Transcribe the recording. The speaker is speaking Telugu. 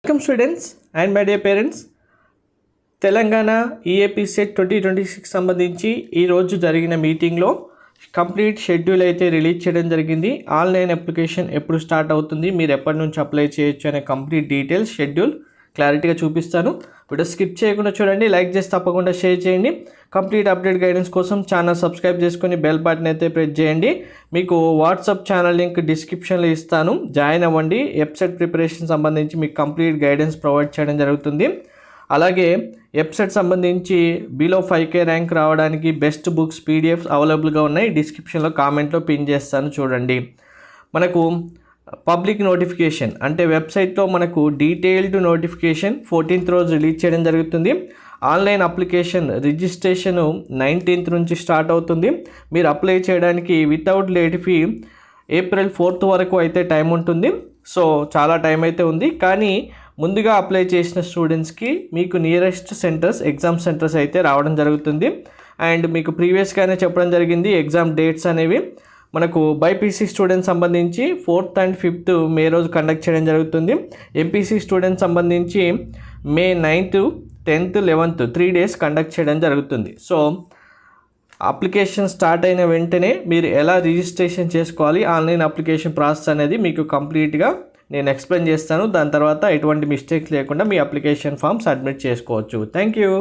Welcome students and my dear parents. Telangana EAP set 2026 సంబంధించి ఈరోజు జరిగిన మీటింగ్లో కంప్లీట్ షెడ్యూల్ అయితే రిలీజ్ చేయడం జరిగింది. ఆన్లైన్ అప్లికేషన్ ఎప్పుడు స్టార్ట్ అవుతుంది, మీరు ఎప్పటి నుంచి అప్లై చేయొచ్చు అనే కంప్లీట్ డీటెయిల్స్ షెడ్యూల్ క్లారిటీగా చూపిస్తాను. వీడియో స్కిప్ చేయకుండా చూడండి, లైక్ చేసి తప్పకుండా షేర్ చేయండి. కంప్లీట్ అప్డేట్ గైడెన్స్ కోసం ఛానల్ సబ్స్క్రైబ్ చేసుకొని బెల్ బటన్ అయితే ప్రెస్ చేయండి. మీకు వాట్సాప్ ఛానల్ లింక్ డిస్క్రిప్షన్లో ఇస్తాను, జాయిన్ అవ్వండి. వెబ్సైట్ ప్రిపరేషన్ సంబంధించి మీకు కంప్లీట్ గైడెన్స్ ప్రొవైడ్ చేయడం జరుగుతుంది. అలాగే వెబ్సైట్ సంబంధించి బిలో 5K ర్యాంక్ రావడానికి బెస్ట్ బుక్స్ పీడిఎఫ్స్ అవైలబుల్గా ఉన్నాయి. డిస్క్రిప్షన్లో కామెంట్లో పిన్ చేస్తాను, చూడండి. మనకు పబ్లిక్ నోటిఫికేషన్ అంటే వెబ్సైట్లో మనకు డీటెయిల్డ్ నోటిఫికేషన్ 14th రోజు రిలీజ్ చేయడం జరుగుతుంది. ఆన్లైన్ అప్లికేషన్ రిజిస్ట్రేషన్ 19th నుంచి స్టార్ట్ అవుతుంది. మీరు అప్లై చేయడానికి without late fee April 4th వరకు అయితే టైం ఉంటుంది. సో చాలా టైం అయితే ఉంది, కానీ ముందుగా అప్లై చేసిన స్టూడెంట్స్కి మీకు నియరెస్ట్ సెంటర్స్ ఎగ్జామ్ సెంటర్స్ అయితే రావడం జరుగుతుంది. అండ్ మీకు ప్రీవియస్గానే చెప్పడం జరిగింది ఎగ్జామ్ డేట్స్ అనేవి. మనకు బైపీసీ స్టూడెంట్స్ సంబంధించి 4th and 5th మే రోజు కండక్ట్ చేయడం జరుగుతుంది. ఎంపీసీ స్టూడెంట్స్ సంబంధించి May 9th, 10th, 11th 3 days conduct చేయడం జరుగుతుంది. సో అప్లికేషన్ స్టార్ట్ అయిన వెంటనే మీరు ఎలా రిజిస్ట్రేషన్ చేసుకోవాలి, ఆన్లైన్ అప్లికేషన్ ప్రాసెస్ అనేది మీకు కంప్లీట్గా నేను ఎక్స్ప్లెయిన్ చేస్తాను. దాని తర్వాత ఎటువంటి మిస్టేక్స్ లేకుండా మీ అప్లికేషన్ ఫామ్ సబ్మిట్ చేసుకోవచ్చు. Thank you.